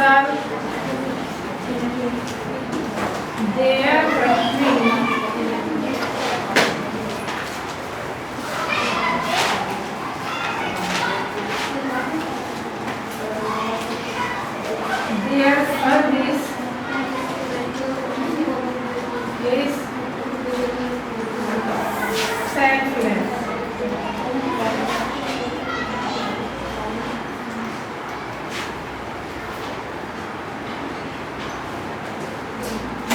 serve their country their service is selfless.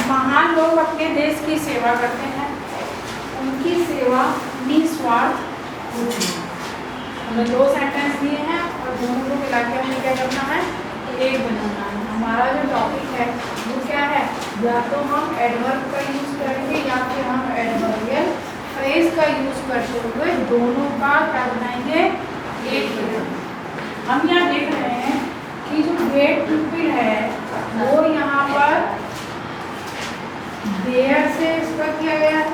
महान लोग अपने देश की सेवा करते हैं, उनकी सेवा निस्वार्थ होती है। हमें दो सेंटेंस दिए हैं और दोनों को मिला के हमें क्या करना है, एक बनाना है। हमारा जो टॉपिक है वो क्या है, या तो हम एडवर्ब का यूज करेंगे या फिर हम एडवर्बियल फ्रेज का यूज करते हुए दोनों का क्या बनाएंगे, एक बनाएंगे। हम यहाँ देख रहे हैं कि जो ग्रेट पीपल है वो यहाँ पर देयर से इसका किया गया है,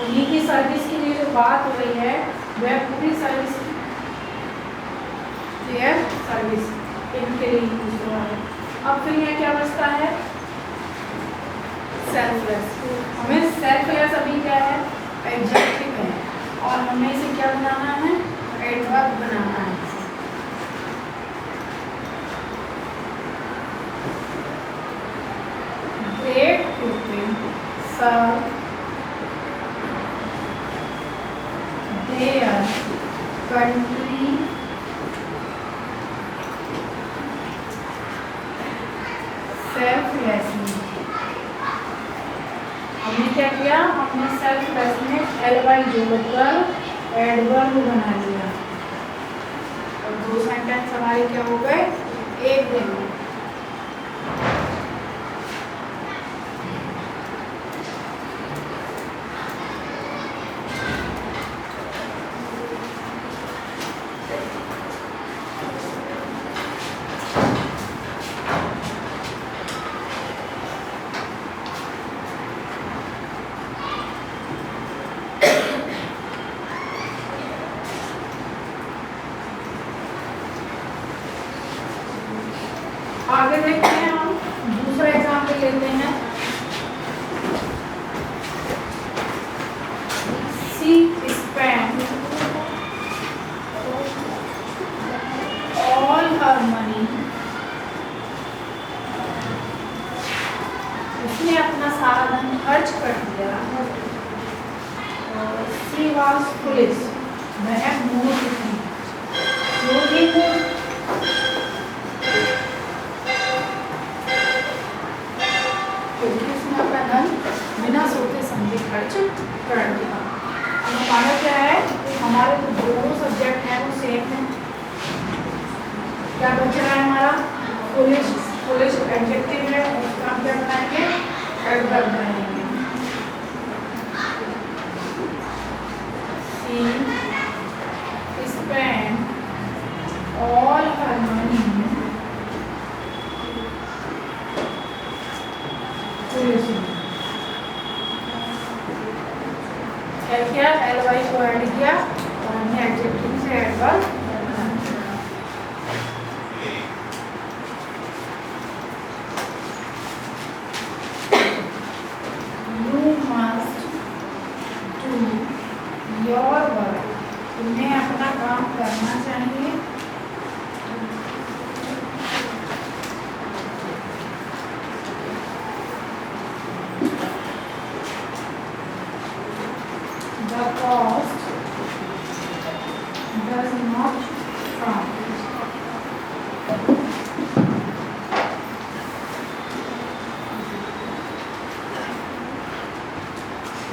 उन्हीं की सर्विस के लिए जो बात हो रही है वह पूरी सर्विस देयर सर्विस इनके लिए यूज हुआ है। अब फिर यह क्या बचता है, सेल्फलेस। हमें सेल्फलेस अभी क्या है, एडजेक्टिव है और हमें इसे क्या बनाना है, एडवर्ब बनाना है। Great people serve their country selflessly। हमने क्या किया, हमने सेल्फलेस में एल-वाई जोड़कर एडवर्ब बना लिया और दो सेंटेंस हमारे क्या हो गए, एक दिन में। आगे देखते हैं, हम दूसरा एग्जाम्पल लेते हैं। She spent all her money। उसने अपना सारा धन खर्च कर दिया। She was foolish। वह मूर्ख थी। जो भी मूर्ख बिना सोचे समझे खर्च कर दिया। हमारा क्या है, हमारे जो दोनों सब्जेक्ट हैं वो सेम है। क्या बच रहा है हमारा, फुलिश। फुलिश एडजेक्टिव है, उसका हम क्या बनाएंगे, एडवर्ब बनाएंगे। She spent all her money foolishly। क्या एल-वाई को ऐड किया और हमने एडजेक्टिव से एडवर्ब बना दिया। You must do your work। तुम्हें अपना काम करना चाहिए। The cost does not count।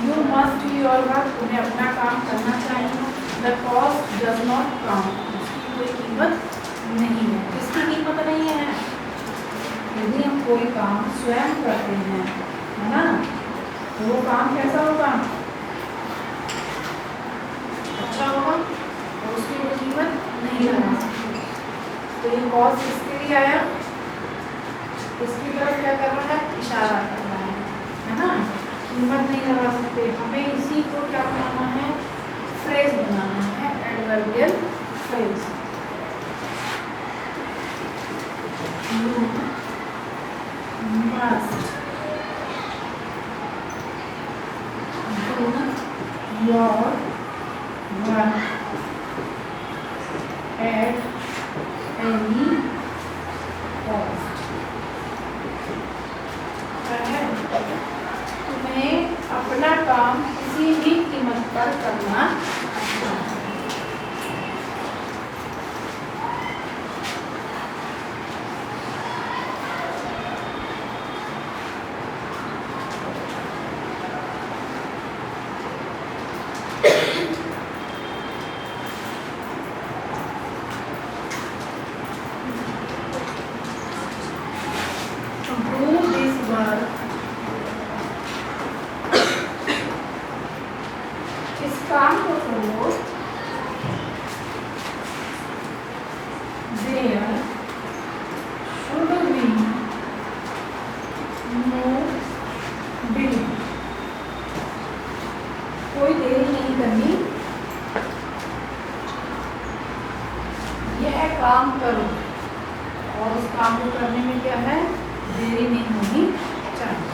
You must do your work। तुम्हें अपना काम करना चाहिए। The cost does not count। उसकी कोई कीमत नहीं है। किसकी कीमत नहीं है, यदि हम कोई काम स्वयं करते हैं, है ना, तो वो काम कैसा होगा, अच्छा होगा और उसकी कोई कीमत नहीं लगा सकते। तो ये कॉस्ट किसके लिए आया, इसकी तरफ क्या कर रहा है, इशारा कर रहा है ना। कीमत नहीं लगा सकते, हमें इसी को क्या बनाना है, फ्रेज बनाना है, adverbial phrase. At any cost. तुम्हें अपना काम किसी भी कीमत पर करना है। काम को करो, there should be no delay। कोई देरी नहीं करनी, यह काम करो और उस काम को करने में क्या है, देरी नहीं होनी चाहिए।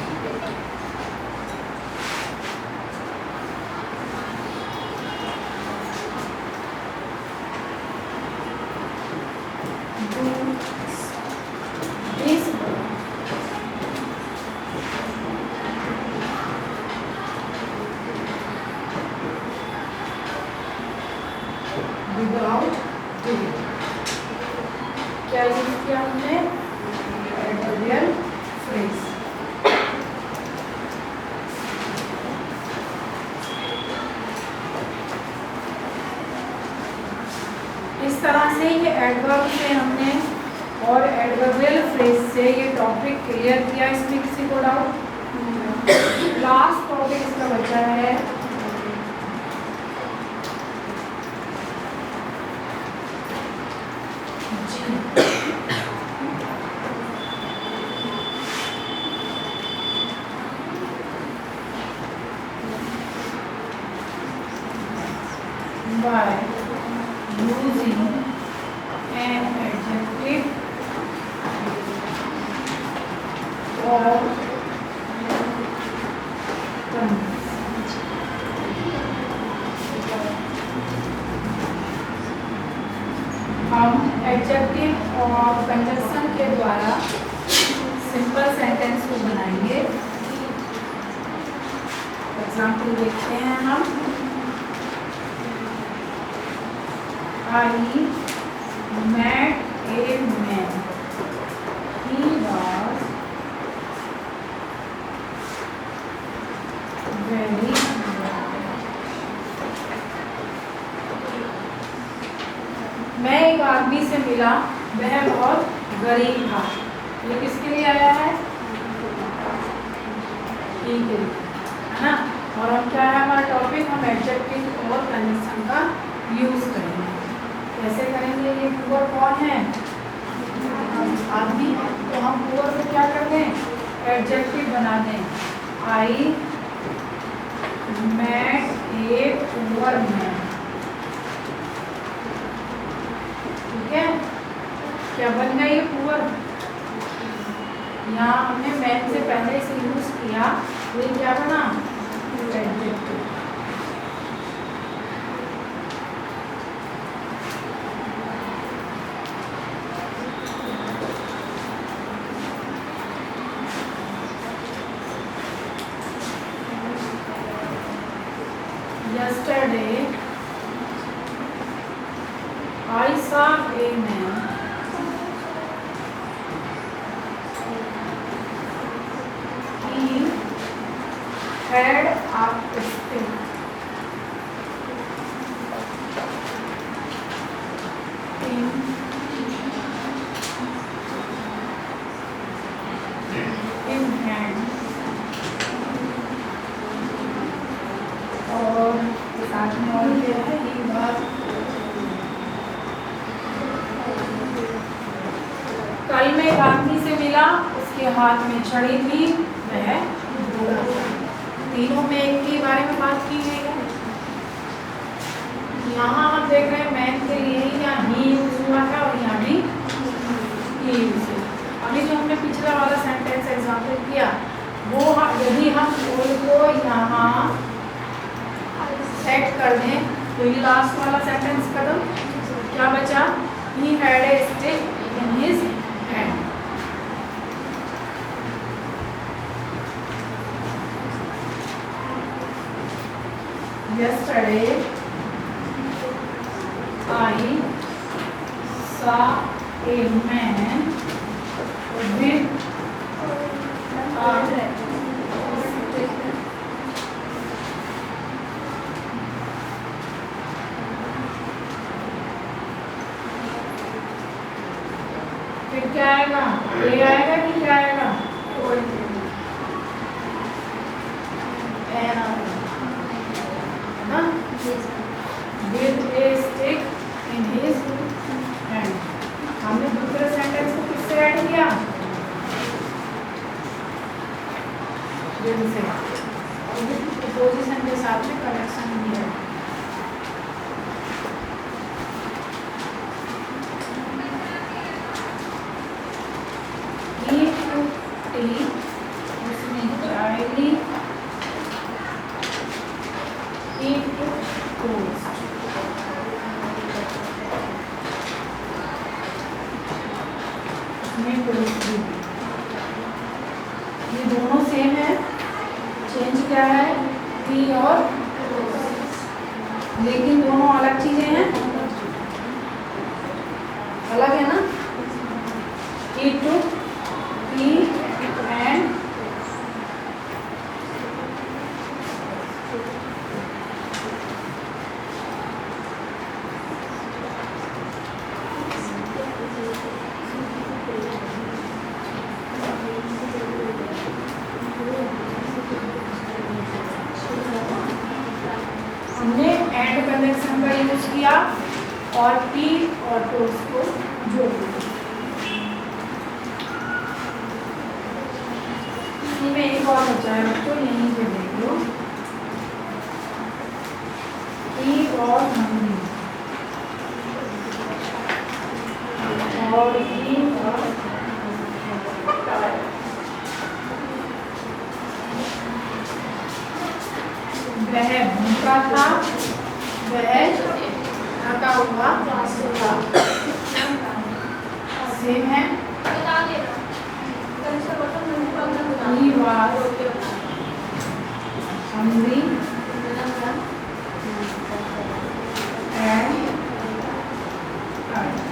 Without delay, क्या यूज किया हमने, एडवर्बियल फ्रेज। इस तरह से ये एडवर्ब से हमने और एडवर्बियल फ्रेज से ये टॉपिक क्लियर किया। इसमें किसी को डाउट? लास्ट टॉपिक इसका बचा है by using an adjective or हम एडजेक्टिव और कंजंक्शन के द्वारा सिंपल सेंटेंस को बनाएंगे। एग्जाम्पल देखते हैं हम। I met a man. He was very मैं एक आदमी से मिला, वह बहुत गरीब था। ये किसके लिए आया है? ठीक है ना। और हम क्या है हमारा टॉपिक, हम एडजेक्टिव और कंजंक्शन का यूज करेंगे। कैसे करेंगे? ये पुअर कौन है? आदमी। तो हम पुअर को क्या कर दें, एडजेक्टिव बना दें। I met a poor man. ठीक है, क्या बन गया ये पुअर? यहाँ हमने मैन से पहले से यूज किया, तो ये क्या बना? Adjective. Yesterday, I saw a man. He had a stick. In hand. और साथ में और क्या है, ही वाज। कल में एक आदमी से मिला, उसके हाथ में छड़ी थी, वह बूढ़ा था। तीनों में एक के बारे में बात की गई है। यहाँ हम देख रहे हैं मैन के लिए ही यहाँ ही यूज हुआ था और यहाँ भी ही यूज हुआ। अभी जो हमने पिछला वाला सेंटेंस एग्जाम्पल किया, वो यदि हम को यहाँ सेट कर दें तो ये लास्ट वाला सेंटेंस कदम क्या बचा? saw a man with फिर क्या आएगा? ए आएगा कि क्या आएगा? With a stick in his hand. हमने दूसरे सेंटेंस को किससे ऐड किया? से प्रीपोजिशन के साथ में कनेक्शन दिया। He took tea, उसने चाय ली। He took toast, उसने toast ली। ये दोनों सेम है, चेंज क्या है? टी और लेकिन दोनों अलग चीजें हैं, अलग है ना? He took tea and हमने एंड कनेक्शन का यूज किया और टी और टोस्ट को जोड़ दिया। इसमें एक और बचा है बच्चों, यहीं पे देख लो। He was hungry और he was tired। वह भूखा था, वह थका हुआ था। सेम है। He was hungry and tired।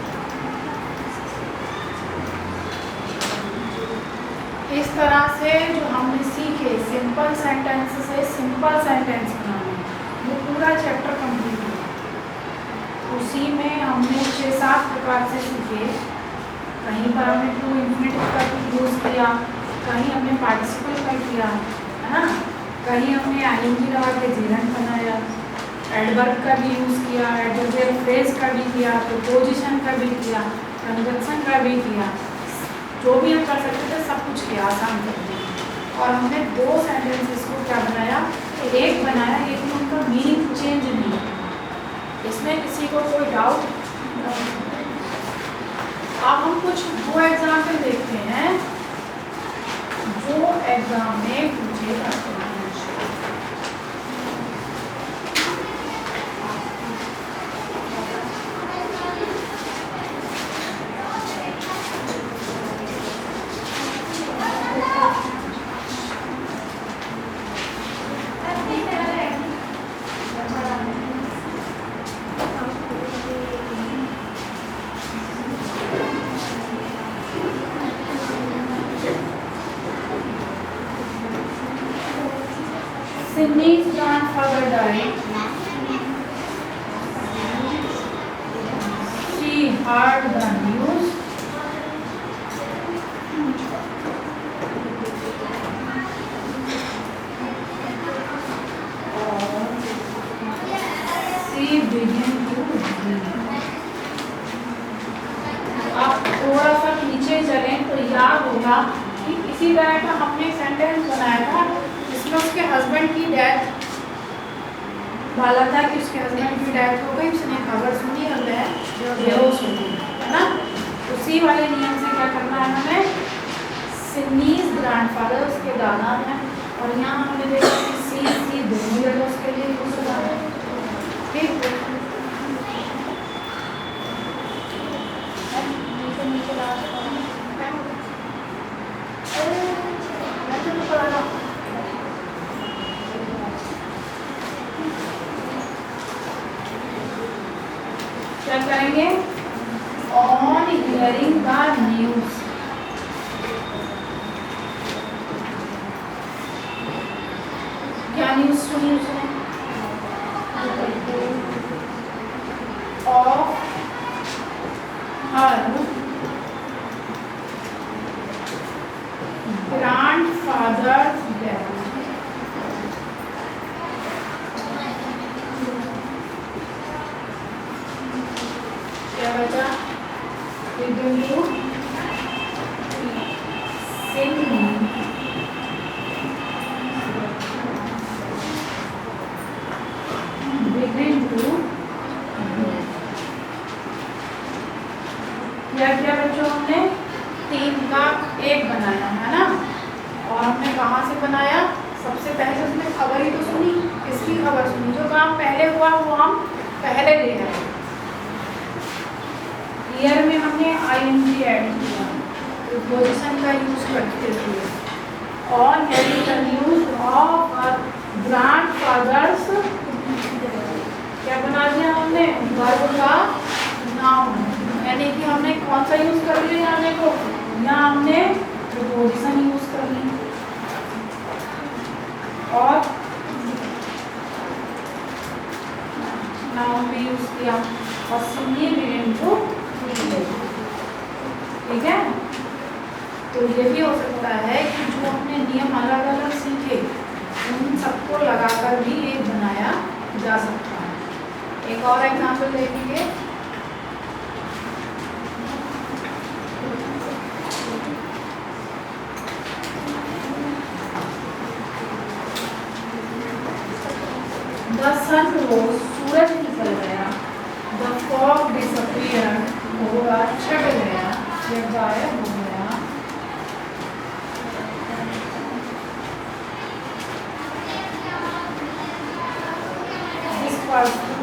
इस तरह से जो हमने सीखे सिंपल सेंटेंस से सिंपल सेंटेंस बनाने, वो पूरा चैप्टर कंप्लीट हुआ। उसी में हमने 6-7 प्रकार से सीखे। कहीं पर हमने टू इंफिनिटिव का यूज़ किया, कहीं हमने पार्टिसिपल का किया, है ना? कहीं हमने आईएनजी लगा के जेरेंट बनाया, एडवर्ब का भी यूज़ किया, एडवर्बियल फ्रेज का भी किया, प्रीपोजिशन का भी किया, कंजंक्शन का भी किया। जो भी हम कर सकते थे सब कुछ किया, आसान कर दिया। और हमने 2 सेंटेंसेस को क्या बनाया? एक बनाया, लेकिन उनका मीनिंग चेंज नहीं है। इसमें किसी को कोई डाउट? अब हम कुछ 2 एग्जाम्पल देखते हैं जो एग्जाम में पूछे जाते हैं। Sydney's grandfather died. She heard the news. She began to weep. आप थोड़ा सा पीछे चलें तो याद होगा कि इसी तरह का हमने सेंटेंस बनाया था जिसमें उसके हस्बैंड की डेथ डाला था कि उसके हस्बैंड की डेथ हो गई, उसने खबर सुनी और वह बेहोश हो गई, है ना? उसी वाले नियम से क्या करना है हमें? सिडनीज ग्रैंडफादर उसके दादा हैं, और यहाँ हमने देखा कि सी दोनों जगह उसके लिए यूज होता है। ठीक, क्या करेंगे? बनाएंगे ऑन हियरिंग द न्यूज। क्या न्यूज सुनी उसने? Of her grandfathers death. क्या बचा? begin to sing begin to क्या बच्चों हमने 3 का 1 बनाया है ना। और हमने कहाँ से बनाया? सबसे पहले उसने खबर ही तो सुनी। किसकी खबर सुनी? जो काम पहले हुआ वो हम पहले ले आए। ईयर में हमने आईएनजी ऐड किया, प्रीपोजिशन का यूज करते हुए। On hearing the news of our grandfathers, क्या बना दिया हमने? वर्ब का नाउन, यानी कि हमने कौन सा यूज कर लिया यहाँ देखो, यहाँ हमने प्रीपोजिशन यूज कर ली और नाउन भी यूज किया और सिंपली बिगिन टू। ठीक है, तो ये भी हो सकता है कि जो अपने नियम अलग अलग सीखे उन सबको लगाकर भी एक बनाया जा सकता है। एक और एग्जांपल देखेंगे। The sun rose, सूरज निकल गया। The fog disappeared, कोहरा छट गया या गायब हो गया। This was the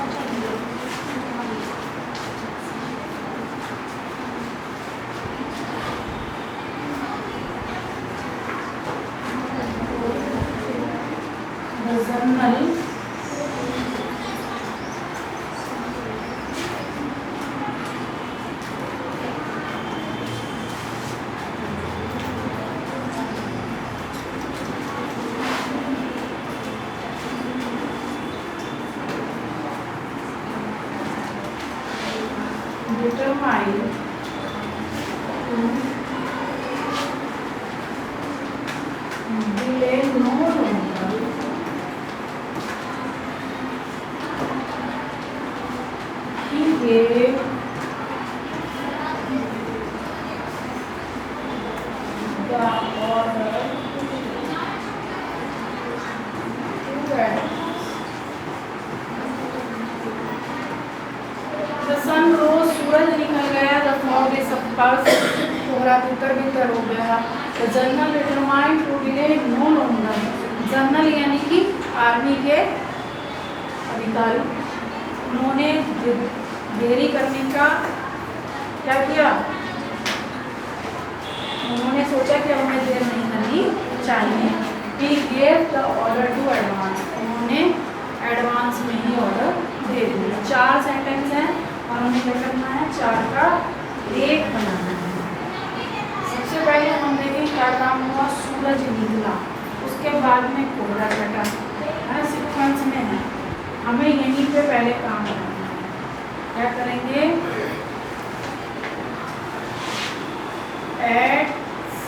journal determined to delay no longer he gave the order to advance. The sun rose, सूरज निकल गया। The fog dispersed, कोहरा तितर बितर हो गया। The general determined to delay no longer, general यानी कि आर्मी के अधिकारी, उन्होंने देरी करने का क्या किया? उन्होंने सोचा कि हमें देर नहीं करनी चाहिए। He gave the order to advance, उन्होंने एडवांस में ही ऑर्डर दे दिया। 4 सेंटेंस हैं और हमें क्या करना है? 4 का 1 बनाना है। सबसे पहले हम देखें क्या काम हुआ। सूरज निकला, उसके बाद में कोहरा छटा है, सीक्वेंस में है। हमें यहीं पे पहले काम करना है। क्या करेंगे? एट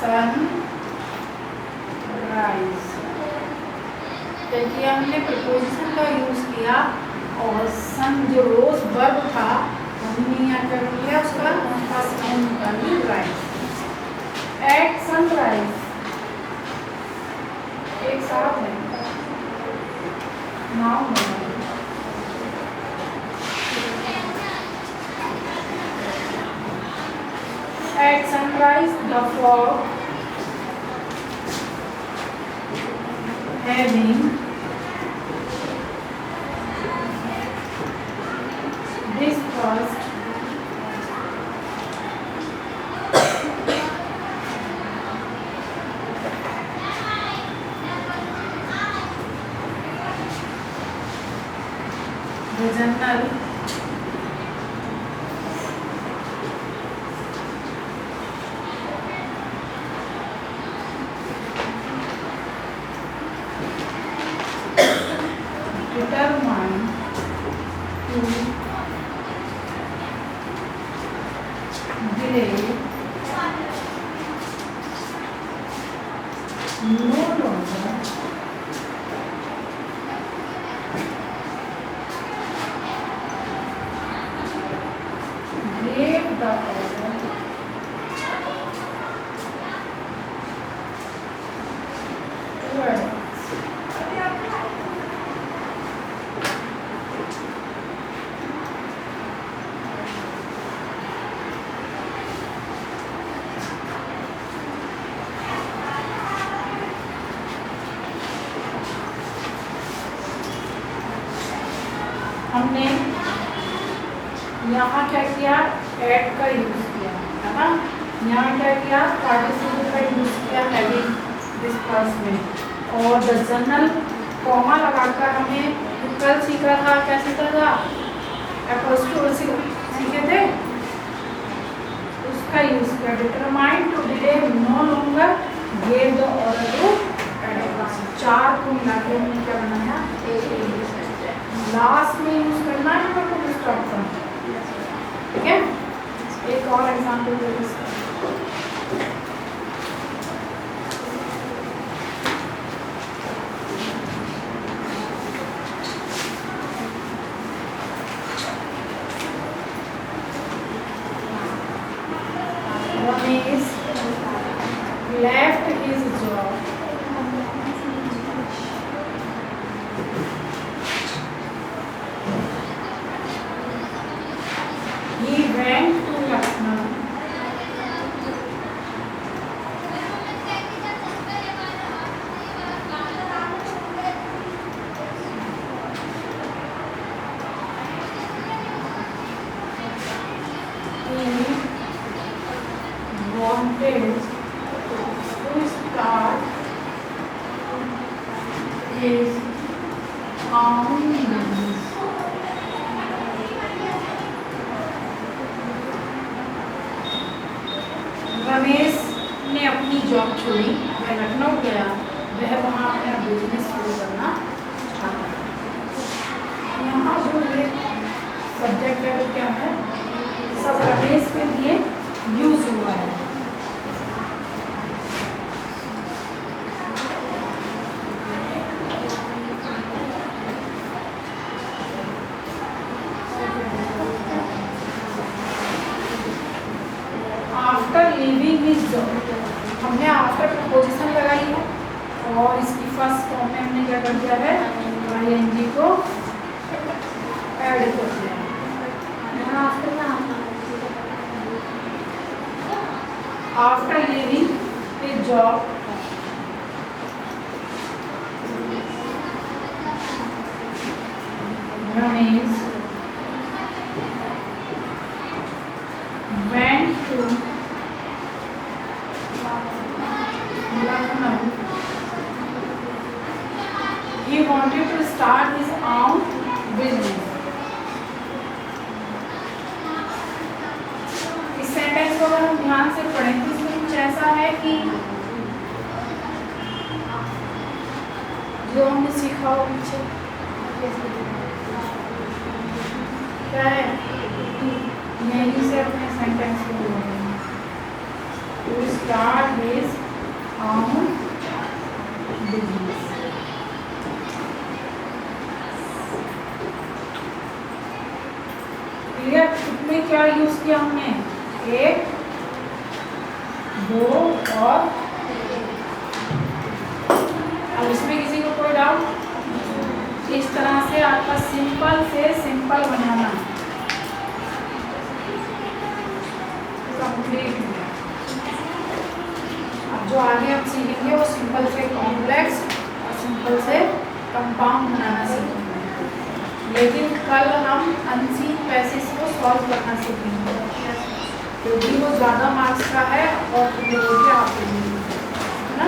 सन राइज, देखिए हमने प्रीपोजिशन का यूज किया और सन जो रोज वर्ब था हमने यहाँ कर लिया, उसका फर्स्ट फॉर्म निकाली राइज। एट सनराइज एक साथ है, नाउन है। At sunrise, the fog having dispersed, the general delay no longer gave the order to advance. हमने यहाँ क्या किया, एड का यूज किया है ना, यहाँ क्या किया, पार्टिसिपल का यूज किया, हैविंग डिस्प्लेसमेंट, और द जनरल कॉमा लगाकर हमें कल सीखा था, क्या सीखा था, एपोस्ट्रोफी सीखे थे, उसका यूज किया। Determine to delay no longer gave the order to advance. चार को मिला के हमने क्या बनाया, लास्ट में यूज करना है तो फुल स्टॉप करना, ठीक है। एक और एग्जांपल दे इसका, Ramesh left his job he went to Lucknow wanted to start his own business. Ramesh ने अपनी जॉब छोड़ी, वह लखनऊ गया, वह वहाँ अपना बिजनेस शुरू करना चाहता है। यहाँ जो ये सब्जेक्ट है वो क्या है, सब रमेश के लिए यूज हुआ है। आफ्टर लीविंग हिज जॉब, हमने आफ्टर प्रपोजिशन लगाई है और इसकी फर्स्ट फॉर्म में हमने क्या कर दिया है, आईएनजी को ऐड कर दिया है। After leaving his job Ramesh went to Lucknow. He wanted to start his own business. इस सेंटेंस को अगर हम ध्यान से पढ़ें तो इसमें कुछ ऐसा है कि जो हमने सीखा हो पीछे क्या है, यहीं से अपने सेंटेंस को बोलेंगे। To start his own business. Clear, इसमें क्या यूज किया हमने, एक, दो और अब इसमें किसी को कोई डाउट, इस तरह से आपका सिंपल से सिंपल बनाना कंप्लीट है। अब जो आगे आप सीखेंगे वो सिंपल से कॉम्प्लेक्स और सिंपल से कंपाउंड बनाना सीखेंगे, लेकिन कल हम अनसीन पैसेज को सॉल्व करना सीखेंगे क्योंकि वो ज़्यादा मार्क्स का है और आप है ना।